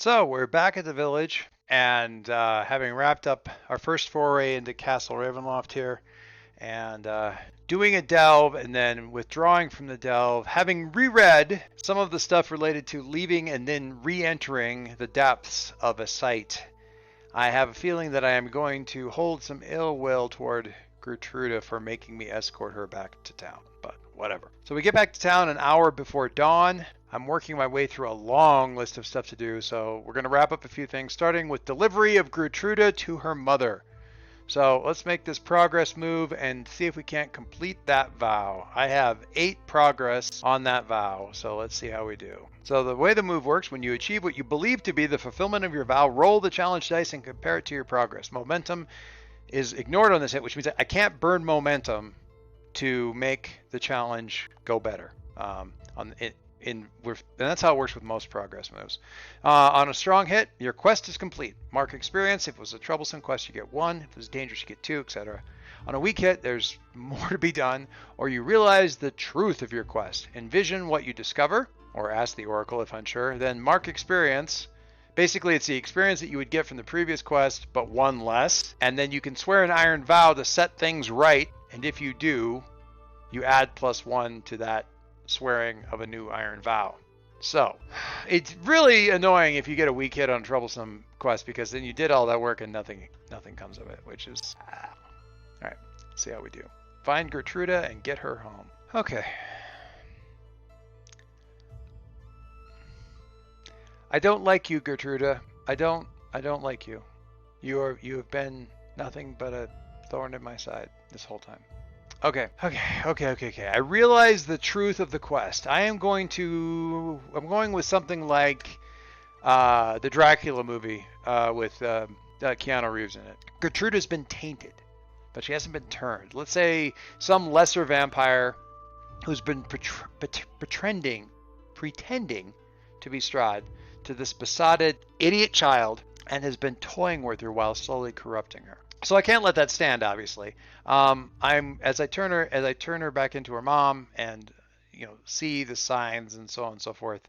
So we're back at the village, and having wrapped up our first foray into Castle Ravenloft here, and doing a delve, and then withdrawing from the delve, having reread some of the stuff related to leaving and then re-entering the depths of a site. I have a feeling that I am going to hold some ill will toward Gertruda for making me escort her back to town, but whatever. So we get back to town an hour before dawn. I'm working my way through a long list of stuff to do, so we're going to wrap up a few things, starting with delivery of Gertruda to her mother. So let's make this progress move and see if we can't complete that vow. I have 8 progress on that vow, so let's see how we do. So the way the move works, when you achieve what you believe to be the fulfillment of your vow, roll the challenge dice and compare it to your progress. Momentum is ignored on this hit, which means that I can't burn momentum to make the challenge go better. And that's how it works with most progress moves. On a strong hit, your quest is complete. Mark experience. If it was a troublesome quest, you get 1. If it was dangerous, you get 2, etc. On a weak hit, there's more to be done, or you realize the truth of your quest. Envision what you discover, or ask the oracle if unsure. Then mark experience. Basically, it's the experience that you would get from the previous quest, but 1 less. And then you can swear an iron vow to set things right, and if you do, you add +1 to that swearing of a new iron vow. So it's really annoying if you get a weak hit on a troublesome quest, because then you did all that work and nothing comes of it, which is all right. Let's see how we do. Find Gertruda and get her home. Okay. I don't like you, Gertruda. I don't like you. You have been nothing but a thorn in my side this whole time. Okay. I realize the truth of the quest. I'm going with something like the Dracula movie with Keanu Reeves in it. Gertruda's been tainted, but she hasn't been turned. Let's say some lesser vampire who's been pretending to be Strahd to this besotted idiot child and has been toying with her while slowly corrupting her. So I can't let that stand, obviously. As I turn her back into her mom, and see the signs and so on and so forth.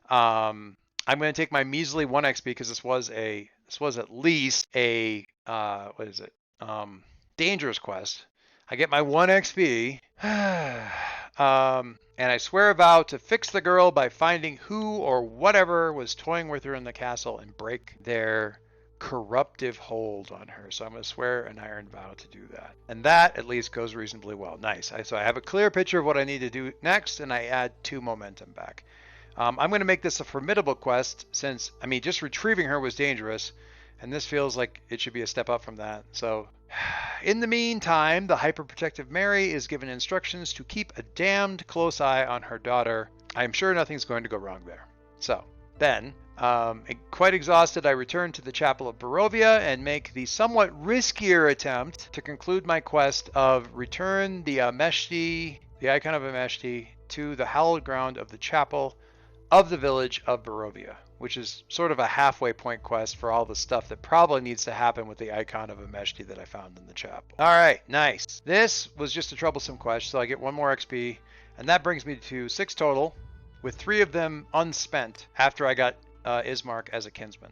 I'm going to take my measly 1 XP, because this was at least a dangerous quest. I get my 1 XP, and I swear a vow to fix the girl by finding who or whatever was toying with her in the castle and break their corruptive hold on her. So I'm going to swear an iron vow to do that. And that at least goes reasonably well. Nice. So I have a clear picture of what I need to do next, and I add 2 momentum back. I'm going to make this a formidable quest, since, just retrieving her was dangerous, and this feels like it should be a step up from that. So in the meantime, the hyperprotective Mary is given instructions to keep a damned close eye on her daughter. I'm sure nothing's going to go wrong there. So then, quite exhausted, I return to the Chapel of Barovia and make the somewhat riskier attempt to conclude my quest of return the icon of Ameshti, to the hallowed ground of the chapel of the village of Barovia, which is sort of a halfway point quest for all the stuff that probably needs to happen with the icon of Ameshti that I found in the chapel. All right, nice. This was just a troublesome quest, so I get 1 more XP, and that brings me to 6 total, with 3 of them unspent after I got Ismark as a kinsman.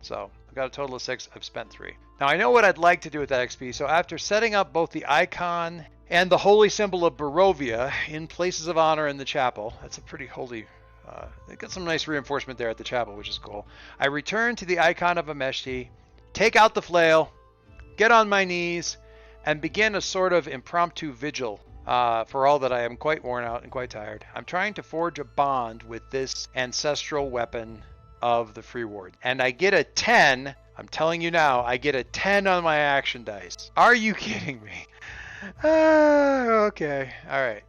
So I've got a total of 6. I've spent 3. Now I know what I'd like to do with that XP. So after setting up both the icon and the holy symbol of Barovia in places of honor in the chapel, that's a pretty holy. They got some nice reinforcement there at the chapel, which is cool. I return to the icon of Ameshti, take out the flail, get on my knees, and begin a sort of impromptu vigil. For all that I am quite worn out and quite tired. I'm trying to forge a bond with this ancestral weapon of the Free Ward. And I get a 10. I'm telling you now, I get a 10 on my action dice. Are you kidding me? Okay. All right.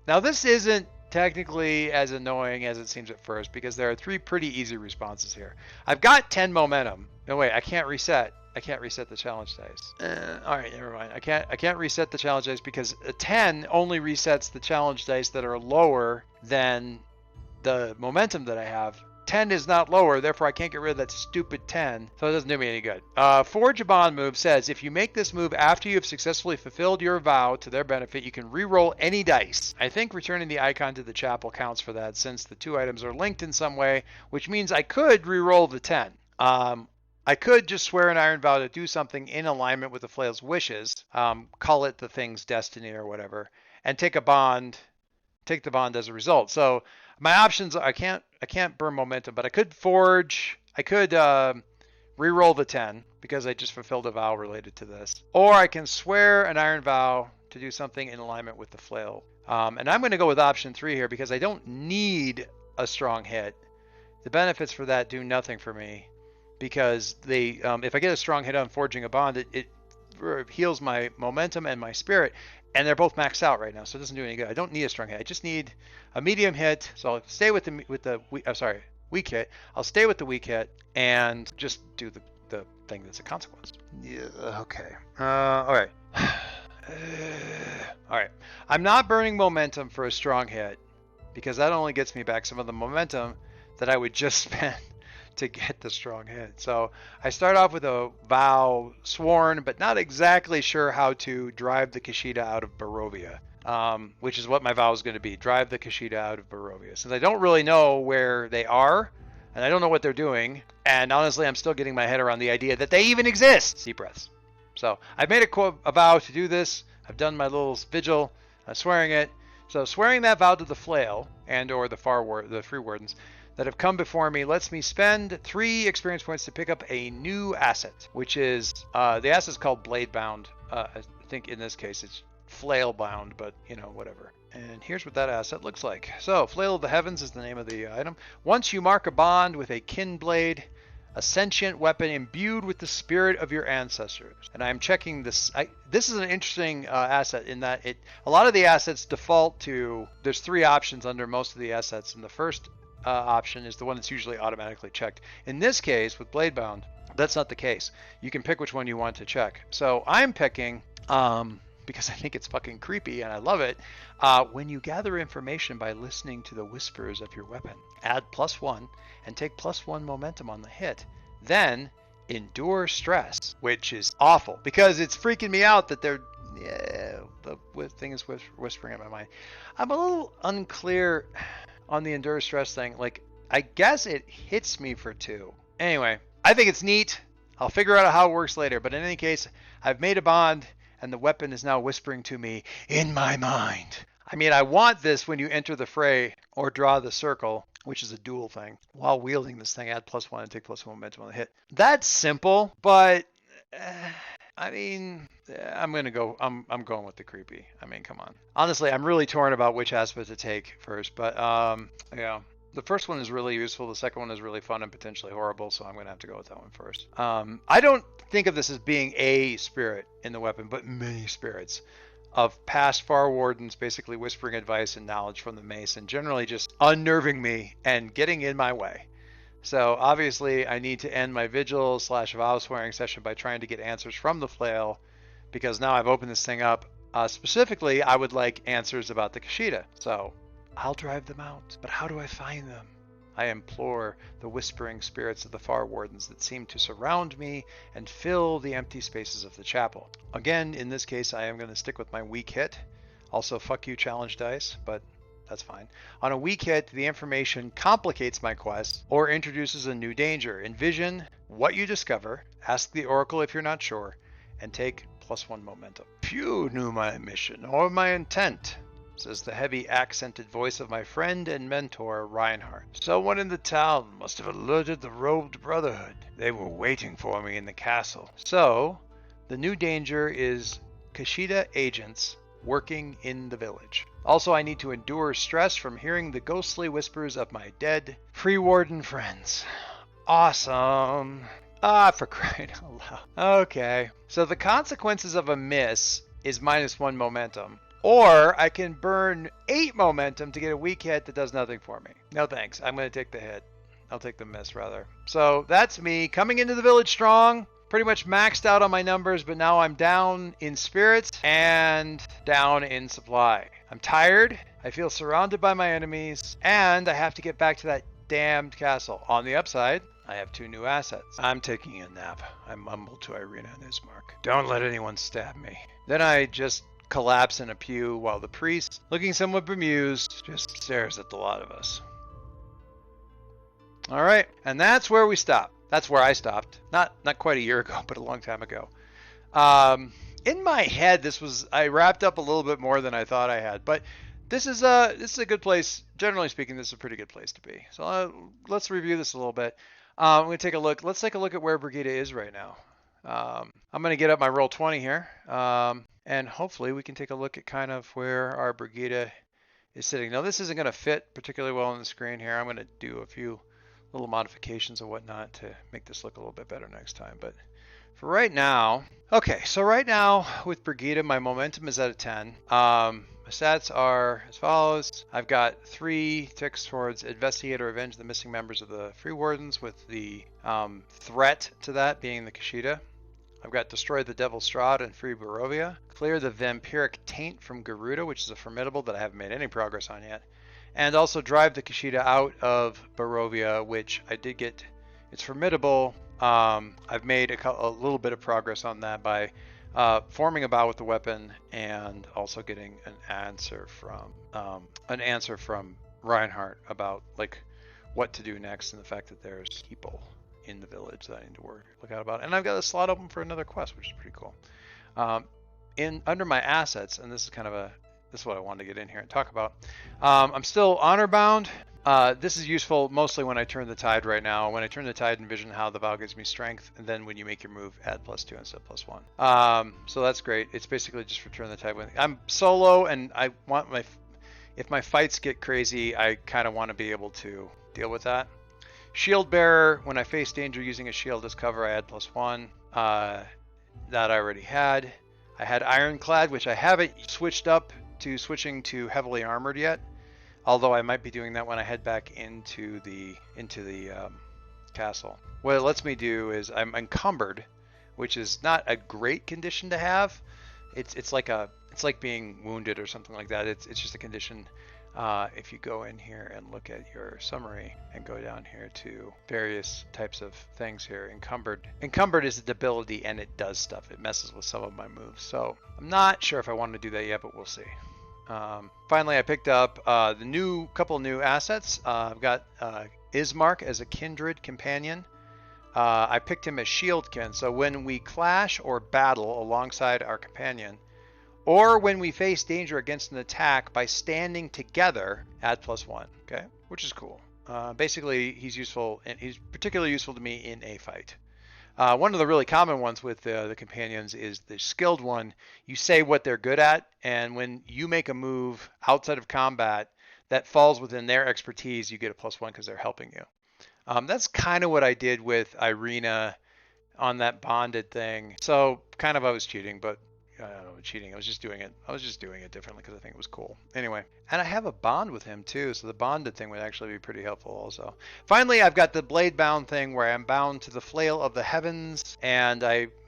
Now this isn't technically as annoying as it seems at first, because there are 3 pretty easy responses here. I've got 10 momentum. No, wait, I can't reset. I can't reset the challenge dice. All right, never mind. I can't reset the challenge dice, because a 10 only resets the challenge dice that are lower than the momentum that I have. 10 is not lower, therefore I can't get rid of that stupid 10, so it doesn't do me any good. Forge a Bond move says, if you make this move after you have successfully fulfilled your vow to their benefit, you can re-roll any dice. I think returning the icon to the chapel counts for that, since the two items are linked in some way, which means I could re-roll the 10. I could just swear an iron vow to do something in alignment with the flail's wishes, call it the thing's destiny or whatever, and take the bond as a result. So my options are, I can't burn momentum, but I could forge, I could re-roll the 10 because I just fulfilled a vow related to this, or I can swear an iron vow to do something in alignment with the flail. And I'm going to go with option 3 here because I don't need a strong hit. The benefits for that do nothing for me because they, if I get a strong hit on forging a bond, it heals my momentum and my spirit, and they're both maxed out right now, so it doesn't do any good. I don't need a strong hit. I just need a medium hit. So I'll stay with the weak hit. I'll stay with the weak hit and just do the thing that's a consequence. Yeah. Okay. All right. All right. I'm not burning momentum for a strong hit because that only gets me back some of the momentum that I would just spend to get the strong hit. So I start off with a vow sworn, but not exactly sure how to drive the Kushida out of Barovia, which is what my vow is going to be. Drive the Kushida out of Barovia. Since I don't really know where they are, and I don't know what they're doing, and honestly, I'm still getting my head around the idea that they even exist. Deep breaths. So I've made a vow to do this. I've done my little vigil, swearing it. So swearing that vow to the flail and or the free wardens that have come before me lets me spend 3 experience points to pick up a new asset, which is, the asset is called Blade Bound. I think in this case it's Flail Bound, but you know, whatever. And here's what that asset looks like. So, Flail of the Heavens is the name of the item. Once you mark a bond with a kin blade, a sentient weapon imbued with the spirit of your ancestors. And I'm checking this. This is an interesting asset in that a lot of the assets default to, there's 3 options under most of the assets, and the first option is the one that's usually automatically checked. In this case, with Bladebound, that's not the case. You can pick which one you want to check. So I'm picking, because I think it's fucking creepy and I love it, when you gather information by listening to the whispers of your weapon, add +1 and take +1 momentum on the hit. Then endure stress, which is awful because it's freaking me out that the thing is whispering in my mind. I'm a little unclear on the endure stress thing. Like, I guess it hits me for 2. Anyway, I think it's neat. I'll figure out how it works later. But in any case, I've made a bond, and the weapon is now whispering to me in my mind. I mean, I want this when you enter the fray or draw the circle, which is a dual thing. While wielding this thing, add +1 and take +1 momentum on the hit. That's simple, but I mean, I'm going with the creepy. I mean, come on. Honestly, I'm really torn about which aspect to take first, but yeah. The first one is really useful. The second one is really fun and potentially horrible, so I'm going to have to go with that one first. I don't think of this as being a spirit in the weapon, but many spirits of past far wardens basically whispering advice and knowledge from the mace and generally just unnerving me and getting in my way. So obviously I need to end my vigil / vow swearing session by trying to get answers from the flail, because now I've opened this thing up. Specifically, I would like answers about the Kushida. So I'll drive them out, but how do I find them? I implore the whispering spirits of the far wardens that seem to surround me and fill the empty spaces of the chapel. Again, in this case, I am going to stick with my weak hit. Also, fuck you challenge dice, but that's fine. On a weak hit, the information complicates my quest or introduces a new danger. Envision what you discover, ask the oracle if you're not sure, and take +1 momentum. Few knew my mission or my intent, says the heavy accented voice of my friend and mentor, Reinhardt. Someone in the town must have alerted the robed brotherhood. They were waiting for me in the castle. So, the new danger is Kushida agents working in the village. Also, I need to endure stress from hearing the ghostly whispers of my dead pre-warden friends. Awesome. For crying out loud. Okay. So the consequences of a miss is -1 momentum. Or I can burn 8 momentum to get a weak hit that does nothing for me. No thanks. I'm going to take the hit. I'll take the miss, rather. So that's me coming into the village strong. Pretty much maxed out on my numbers, but now I'm down in spirits and down in supply. I'm tired. I feel surrounded by my enemies. And I have to get back to that damned castle. On the upside, I have 2 new assets. I'm taking a nap. I mumble to Irina and Ismark. Don't let anyone stab me. Then I just collapse in a pew while the priest, looking somewhat bemused, just stares at the lot of us. All right, and that's where we stop. That's where I stopped. Not quite a year ago, but a long time ago. In my head, I wrapped up a little bit more than I thought I had, but this is a good place. Generally speaking, this is a pretty good place to be. So let's review this a little bit. I'm going to take a look. Let's take a look at where Brigida is right now. I'm going to get up my roll 20 here, and hopefully we can take a look at kind of where our Brigida is sitting. Now, this isn't going to fit particularly well on the screen here. I'm going to do a few little modifications and whatnot to make this look a little bit better next time. But for right now, okay, so right now with Brigida, my momentum is at a 10. My stats are as follows. I've got 3 ticks towards investigate or avenge the missing members of the Free Wardens, with the threat to that being the Kushida. I've got destroy the Devil's Strahd and free Barovia. Clear the vampiric taint from Garuda, which is a formidable that I haven't made any progress on yet. And also drive the Kushida out of Barovia, which I did get. It's formidable. I've made a little bit of progress on that by forming a bow with the weapon, and also getting an answer from Reinhardt about like what to do next, and the fact that there's people in the village that I need to look out about. And I've got a slot open for another quest, which is pretty cool. Under my assets, and this is what I wanted to get in here and talk about. I'm still honor bound. This is useful mostly when I turn the tide right now. When I turn the tide, envision how the vow gives me strength, and then when you make your move, add +2 instead of +1. So that's great. It's basically just for turn the tide. I'm solo, and I want if my fights get crazy, I kind of want to be able to deal with that. Shield bearer, when I face danger using a shield as cover, I add +1. That I already had. I had ironclad, which I haven't switched up to switching to heavily armored yet, although I might be doing that when I head back into the castle. What it lets me do is I'm encumbered, which is not a great condition to have. It's like being wounded or something like that. It's just a condition. If you go in here and look at your summary and go down here to various types of things here, encumbered is a debility, and it does stuff. It messes with some of my moves. So I'm not sure if I want to do that yet, but we'll see. Finally, I picked up the couple new assets. I've got Ismark as a kindred companion. I picked him as shieldkin, so when we clash or battle alongside our companion, or when we face danger against an attack by standing together, add +1. Okay, which is cool. Basically, he's useful, and he's particularly useful to me in a fight. One of the really common ones with the companions is the skilled one. You say what they're good at, and when you make a move outside of combat that falls within their expertise, you get a +1 because they're helping you. That's kind of what I did with Irina on that bonded thing. So kind of I was cheating, but I don't know, cheating. I was just doing it differently because I think it was cool. Anyway, and I have a bond with him too, so the bonded thing would actually be pretty helpful also. Finally, I've got the blade bound thing where I'm bound to the flail of the heavens, and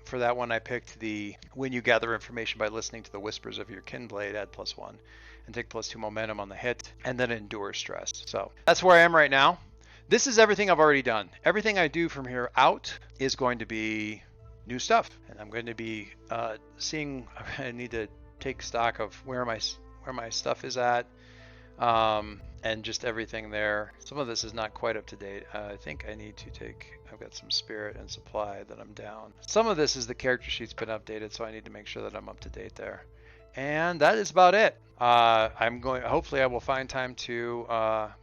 for that one I picked the when you gather information by listening to the whispers of your kin blade, add +1, and take +2 momentum on the hit, and then endure stress. So that's where I am right now. This is everything I've already done. Everything I do from here out is going to be new stuff, and I'm going to be seeing. I need to take stock of where my stuff is at, and just everything there. Some of this is not quite up to date. I think I need to take. I've got some spirit and supply that I'm down. Some of this is the character sheet's been updated, so I need to make sure that I'm up to date there. And that is about it. Hopefully I will find time to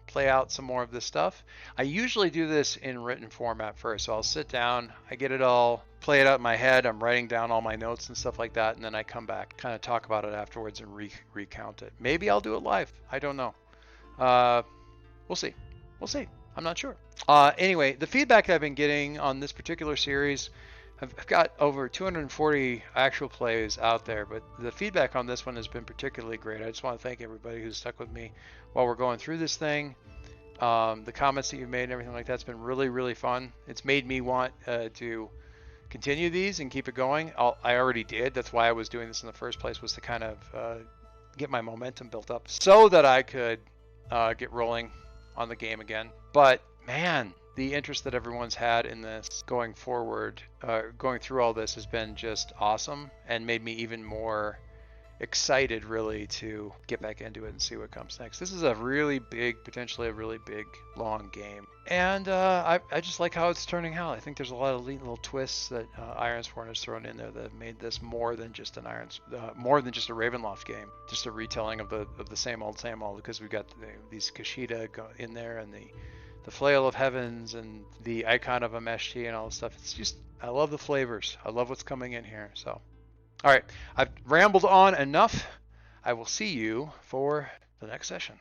play out some more of this stuff. I usually do this in written format first, so I'll sit down, I get it all, play it out in my head, I'm writing down all my notes and stuff like that, and then I come back, kind of talk about it afterwards and recount it. Maybe I'll do it live, I don't know. We'll see. I'm not sure. Anyway, the feedback that I've been getting on this particular series, I've got over 240 actual plays out there, but the feedback on this one has been particularly great. I just want to thank everybody who's stuck with me while we're going through this thing. The comments that you've made and everything like that's been really, really fun. It's made me want to continue these and keep it going. I already did. That's why I was doing this in the first place, was to kind of get my momentum built up so that I could get rolling on the game again. But man, the interest that everyone's had in this going forward, going through all this has been just awesome and made me even more excited really to get back into it and see what comes next. This is a really big, potentially a really big, long game. And I just like how it's turning out. I think there's a lot of little twists that Ironsworn has thrown in there that have made this more than just a Ravenloft game, just a retelling of the same old, because we've got these Kushida in there and the flail of heavens and the icon of a Meshti and all this stuff. It's just, I love the flavors. I love what's coming in here. So all right, I've rambled on enough. I will see you for the next session.